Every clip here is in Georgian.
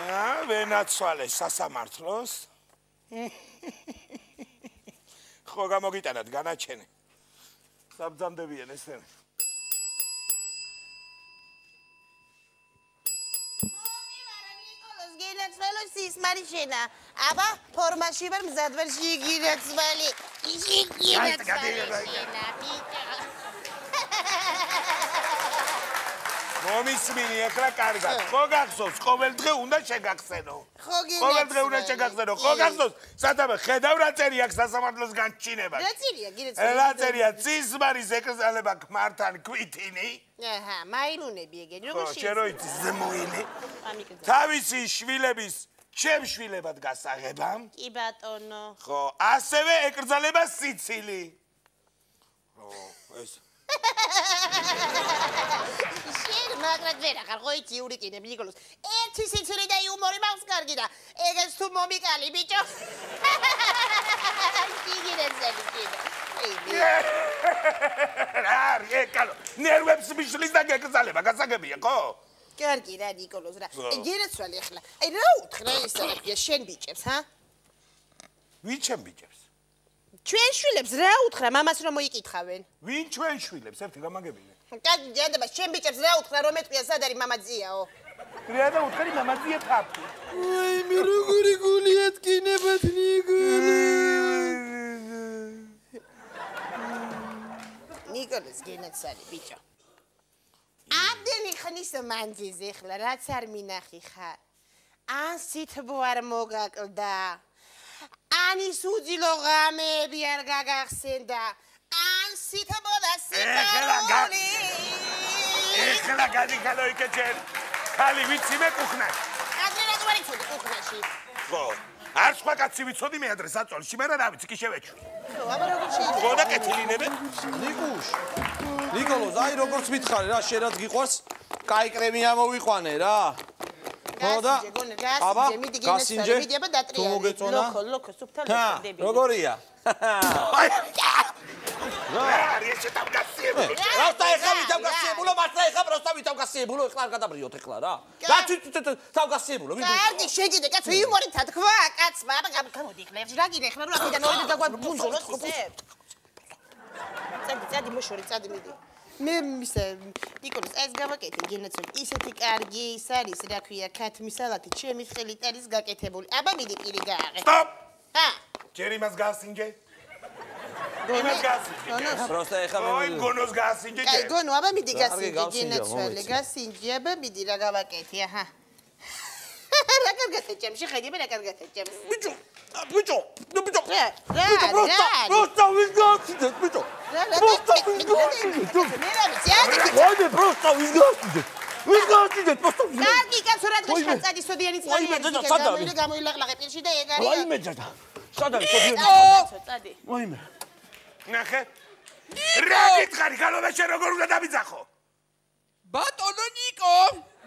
ვენაცვალე სასამართლოს. ხო გამოგიტანათ განაჩენი. საბძამდებიან ესენი. გენაცვალოს მარიშენა. აბა ფორმაში ვარ მზად ვარ შიგინაცვალი. მომისმინი ახლა კარგად. ხო გახსოვს, ყოველ დღე უნდა შეგახსენო. ყოველ დღე უნდა შეგახსენო. ხო გახსოვს, სადამე ხედავ რა წერი აქვს სასამართლოს განჩინება. რა წერია, გირეცვალე? რა წერია, ცისმარის ეკრძალება ქმართან კვითინი. აჰა, მაილუნები ეგენი, როგორ ხო, შენ რო იცი ზმუილი. ამიკეთა. თავისი შვილების ჩემ შვილებად გასაღებამ. კი ბატონო. ხო, ასევე ეკრძალება სიცილი. ხო, ეს შენ მაგრად ვერ ახარ ხო იცი ურიკინებ ნიკოლოს. ერთი სიცილი და იუმორი მაქვს კარგი და ეგეც თუ მომიკალი ბიჭო. გიგირეცელი კიდე. რა არის ეკალო ნერვებს მიშლის და გეკრძალება გასაგებია ხო? კარგი რა ნიკოლოს რა. გირეცვალი ახლა. აი რა უთხრა ის რა ქვია შენ ბიჭებს ჰა? ვინ ჩემ ბიჭებს? ჩვენ შვილებს რა უთხრა მამას რომ მოიკითხავენ? ვინ ჩვენ შვილებს ერთი გამაგებინე. კარგი ჯანდაბა შენ ბიჭებს რა უთხრა რომ ეტყვია სად არის მამაძიაო? რა და უთხარი მამაძია თაფი. აი მე როგორი გული ეთკინებათ ნიკოლო. ნიკოლოს გენაცვალი ბიჭო. ამდენი ხნის მანძილზე ხლა რაც არ მინახი ხარ. ან სითბო არ მოგაკლდა. ან ის უძილო ღამეები არ გაგახსენდა. ან სითბო და სიყვარული. ეხლა გადიხალო იქ ჯერ. ხალი ვიცი მე კუხნა. ადრე რა გვარი ცოდი კუხნაში. ხო. არ სხვა კაცი ვიცოდი მე ადრე საწოლში მე რა ვიცი კი შევეჩვი. ხო, აბა როგორ შეიძლება? ხო და კეთილინები? ნიკუშ. ნიკოლოზ, აი როგორც მითხარი რა, შენ რაც გიყვარს, კაი კრემი ამოვიყვანე რა. ხო და აბა, გასინჯე. თუ მოგეწონა. ლოქო, სუფთა ლოქოდები. როგორია? რა ეს თავგასიებულო. რა ეხა თავგასიებულო, მართლა ეხა პროსტა თავგასიებულო, ეხლა არ გადაბრიოთ ეხლა რა. რა თავგასიებულო, ვინ? კარგი, შეგიდე კაცო, იუმორი თქვა, კაცმა, აბა გამოდი ხლებს. რა გინე ხლა, რა აქედან ორი და დაგვაბუნჯოლოთ ისე. წადი მოშორი, წადი მიდი. მე მისე ნიკოლოს ეს გავაკეთე გენაცვალი. ისეთი კარგი ის არის, რა ქვია, ქათმი სალათი, ჩემი ხელით არის გაკეთებული. აბა მიდი პირი გააღე. სტოპ. ჰა. ჯერ იმას გასინჯე. იმას გასინჯე. პროსტა ეხა ოი გონოს გასინჯე ჯერ. აი გონო, აბა მიდი გასინჯე გენაცვალი, გასინჯე, აბა მიდი რა გავაკეთე, აჰა. რა კარგად ეჭემში, ხედები რა კარგად ეჭემს. ბიჭო. Просто визгасидет, бიჭო. Просто визгасидет. Вайде, просто визгасидет. Визгасидет, просто. კარგი კაცო რა დღეს ხაწადი სოდიანი წყალი არის. გამოილაღლაღე პირში და ეგ არის. ვაიმე ჯადა. სად არის სოდიანი? წადი. ვაიმე. ნახე. რა გითხარი, გალობა შენ როგორ უნდა დამიძახო? ბატონო ნიკო.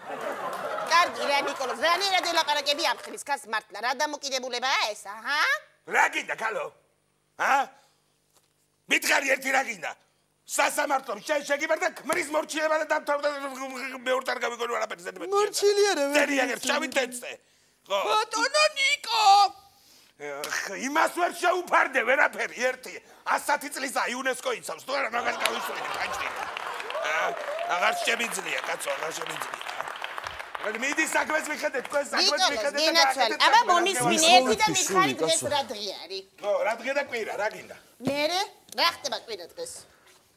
კარგი რა ნიკოლოს, რანერად ელაპარაკები ამ ხნის ქას მართლა, რა დამოკიდებულებაა ეს, აჰა? რა გინდა, გალო? ჰა? მითხარი ერთი რა გინდა? სასამართლომ შენ შეგიბარ და ქმრის მორჩილება და დამთავრდა მეორე არ გამიგონო არაფერი ზედმეტი. მორჩილი არა ვერ. წერია ერთ ჩავით ეცე. ხო. ბატონო ნიკო. იმას ვერ შეუფარდე ვერაფერი ერთი 110 წლისა იუნესკო იცავს თუ არა მაგას გავისვენე კაჭი. აღარ შემიძლია კაცო, აღარ შემიძლია. მიდი საქმეს მიხედე, თქვენ საქმეს მიხედე და გენაცვალი. აბა მომისმინე ერთი და მითხარი დღეს რა დღე არის? ხო, რა დღე და კვირა, რა გინდა? მერე რა ხდება კვირა დღეს?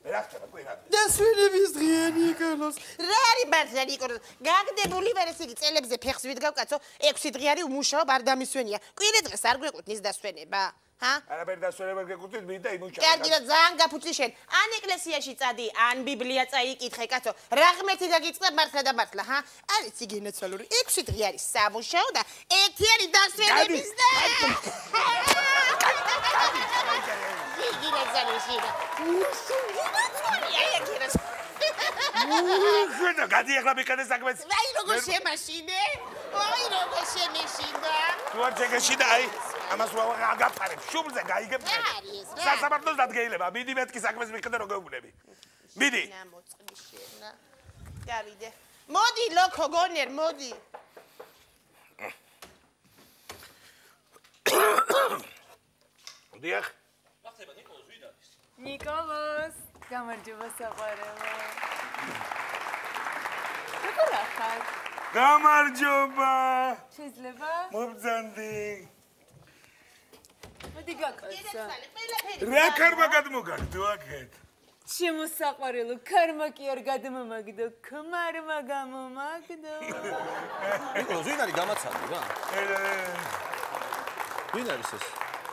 რა ხდება კვირა? დასვენების დღეა ნიკოლოს. რა არის მართლა ნიკოლოს? გაგდებული ვერ ესე იგი წელებზე ფეხს ვიდგავ კაცო, 6 დღე არის უმუშაობ არ დამისვენია. კვირა დღეს არ გვეკვეთნის დასვენება. ჰა? არაფერი დასვენება გეკუთვნით, მინდა იმუშავა. კარგი და ძალიან გაფუძნი შენ. ან ეკლესიაში წადი, ან ბიბლია წაიკითხე, კაცო. რა ღმერთი დაგიწყდა მართლა და მართლა, ჰა? არის იგენაცვალური 6 დღე არის სამუშაო და 1 არის დასვენების და. იგენაცვალური შიდა. ხუნა გადი ახლა მეკადე საქმეს. აი როგორ შემაშინე? აი როგორ შემეშინდა? თუ არ შეგეშინდა, აი ამას ვაგაფარებ, შუბლზე გაიგებ. სასამართლოს დადგენილება, მიდი მეთქი საქმეს მიხედე როგორ გეუბნები. მიდი. ნამოწყდი შენა. გავიდე. მოდი ლოქო გონერ, მოდი. დიახ. რა ხდება ნიკოლოზ ვინ არის? ნიკოლოზ, გამარჯობა საყვარელო. როგორ ახარ? გამარჯობა. შეიძლება? მობძანდი. მოდი გაკაცო. რა კარმა გადმოგაგდო აქეთ? ჩემო საყვარელო, კარმა კი არ გადმომაგდო, ქმარმა გამომაგდო. ნიკოლოზ ვინ არის გამაცადი რა? ვინ არის ეს?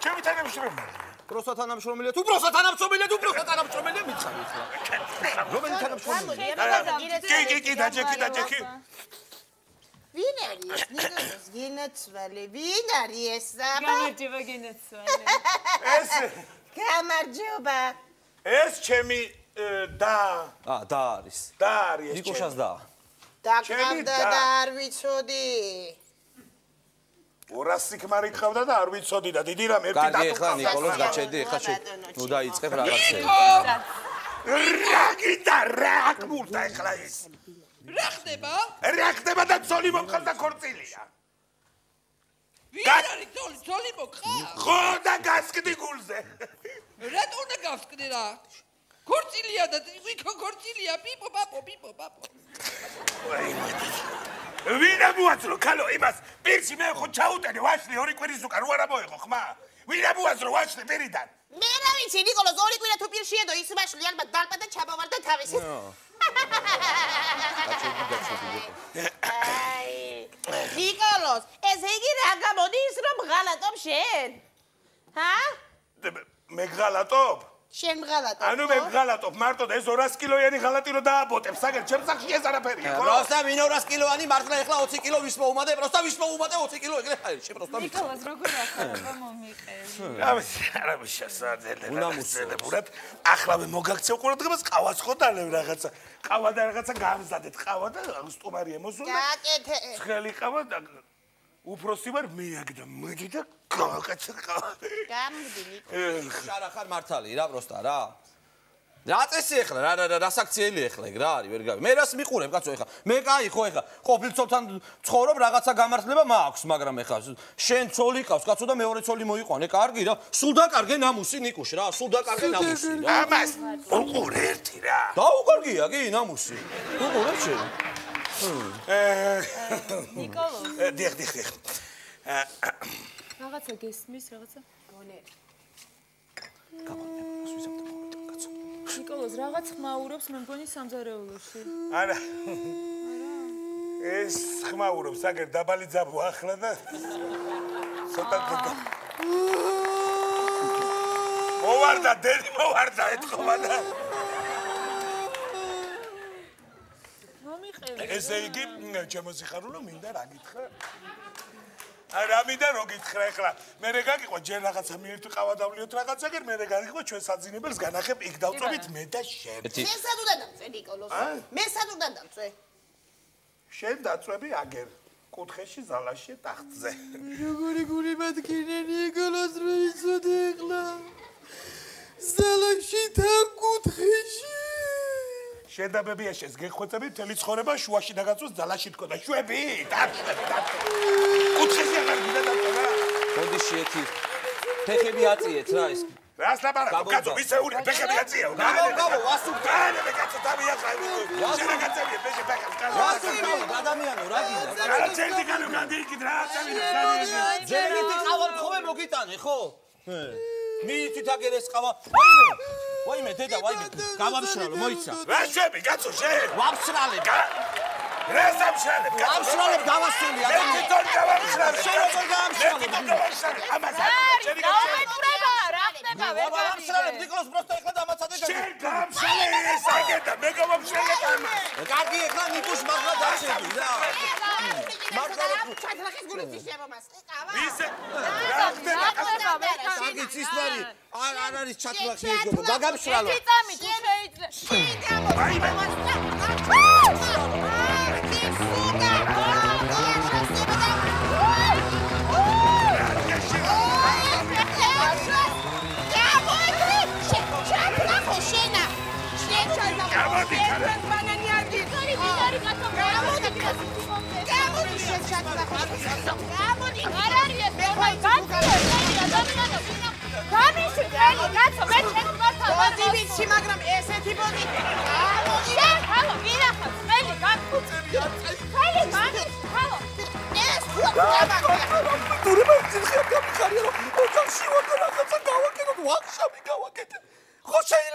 ჩემი თანამშრომელი. პროსტა თანამშრომელია თუ პროსტა თანამშრომელია თუ პროსტა თანამშრომელია მიცავი ახლა. რომელი თანამშრომელია? კი, დაჯექი. ვინ არის? ნიკოლოზ გენაცვალე. ვინ არის ეს? გამარჯობა გენაცვალე. ეს გამარჯობა. ეს ჩემი და. და არის. და არის ეს. ნიკოშას და. დაკრავდა და არ ვიცოდი. 200 სიქმარი გყავდა და არ ვიცოდი და დიდი რამ ერთი კარგი ახლა ნიკოლოზ გაჩერდი ახლა ნუ დაიწყებ რაღაცები. რა გინდა რა გულდა ახლა ეს? რა ხდება? რა ხდება და ძოლი მომხარ და ქორწილია. ვინ არის ძოლი მოგხარ? ხო და გასკდი გულზე. რატო უნდა გავსკდი რა? ქორწილია და ვიქო ქორწილია პიპო პაპო. ვინა მოაწრო ქალო იმას პირში მე ხო ჩაუტენე ვაშლი ორი კვირის უკან რო არა მოეღო ხმა? ვინა მოაწრო ვაშლი პირიდან? მე რა ვიცი ნიკოლოზ ორი კვირა თუ პირში ედო ის ვაშლი ალბათ დალპა და ჩამოვარდა თავისი. ნიკოლოზ, ეს იგი რა გამოდის რომ ღალატობ შენ? ჰა? მე ღალატობ? შენ ღალატობ? ანუ მე ღალატობ, მარტო ეს 200 კილოიანი ღალატი რო დააბოტებ, საგერ ჩემს სახში ეს არაფერია, ხო? პროსტა ვინ 200 კილოანი მართლა ახლა 20 კილო ვის მოუმატე, პროსტა ვის მოუმატე 20 კილო ეგრე არის, შე პროსტა მიხარ. ნიკოლოზ როგორ ახალობა მომიყევი? არა შეასაძლებურად ახლავე მოგაქცევ ყურადღებას ყავას ხო დალევ რაღაცა ყავა და რაღაცა გამზადეთ ყავა და სტუმარი ემოსულა გაკეთე ცხელი ყავა და უფროსი ვარ მე აქ და მოდი და გავაკეთე ყავა გამდი ნიკოლოზ შარა ხარ მართალი რა პროსტა რა რა წესი ახლა რა საქციელი ახლა ეგ რა არის ვერ გავი მე რას მიყურებ კაცო ახლა მე კაი ხო ახლა ყოფილ ცოლთან ცხოვრობ რაღაცა გამართლება მაქვს მაგრამ ახლა შენ ცოლი ყავს კაცო და მეორე ცოლი მოიყვანე კარგი რა სულ დაკარგე ნამუსი ნიკუშ რა სულ დაკარგე ნამუსი რა ამას უყურ ერთი რა დაუკარგია კი ნამუსი უყურებ შენ ნიკოლოზ დიახ რაღაცა გესმის რაღაცა გონერ ნიკოლოზ რაღაც ხმაურობს მე მგონი სამზარეულოში არა ეს ხმაურობს აგერ დაბალი ძაბო ახლა და ცოტა მოვარდა დელი მოვარდა ეთქობა და მომიყევი ესე იგი ჩემო სიხარულო მინდა რა გითხრა არა მინდა რო გითხრა ახლა მე რა გაგიყვა ჯერ რაღაცა მიერთვი ყავა დავლიოთ რაღაცა გერ მე რა გაგიყვა ჩვენ საძინებელს განახებ იქ დავწვევით მე და შენ შენ სად უნდა დავწვე ნიკოლოზ მე სად უნდა დავწვე შენ დაწვევი აგერ კუთხეში ზალაში ტახტზე როგორი გული მადგინე ნიკოლოზ რო იცოდე ახლა ზალაში თან კუთხეში შედაბებია შენს გეხვეწები მთელი ცხოვრება შუაში დაგაწვეს ზალაში თქო და შვები კუთხეში აღარ გინდა დაწვა მოდი შეეთი ფეხები აწიეთ რა ეს რას ლაპარაკობ კაცო ვისეული ფეხები აწიეო გავო ვასუქდა მე კაცო დავი ახლა შენ გაწევი ფეხებს ვასუქდა ადამიანო რა გინდა რა ჩერდი განო გადიიქით რა აწევი ჯერეთი ყავა ხომ მოგიტანე ხო მითით აგერეს ყავა ვაიმე დედა ვაიმე გავამშრალო მოიცა რა შვები კაცო შენ ვამშრალებ რა სამშრალებ კაცო ვამშრალებ დავასული ადამიანი თვითონ გავამშრალებ შენ როგორ გავამშრალებ ამას არის დაუმეტვრება რა ხდება ვერ ვამშრალებ ნიკოლოზ პროსტა ახლა დამაცადე შენ გამშრალე ეს აგედა მე გავამშრალებ ამას კარგი ახლა ნიკუშ მართლა დაშევი რა ჩათლახის გულით შემომასყი ყავა ისე რა ხდება კარგი ცისვარი არ არის ჩათლახი ეგო გაგამშრალო წამი თუ შეიძლება ვაიმე Come on, შენ ჩათვალე. გამოდი, არ არის ეს ნორმალი კაცია, ხელი ადამიანები. გამიშვი ხელი, კაცო, მე ჩემ მართავ. ბოდი ვიცი, მაგრამ ესეთი ბოდი. შენ, ხალო, ვინახავს, ხელი, გამხუწები არ წაი. ხელი, გამის, ხალო. ეს თუ გამაგია. დურება ძიხია გამიხარია რომ ოჯახში ვარ და რაღაცა გავაკეთოთ, ვახშამი გავაკეთე. ხო შეიძლება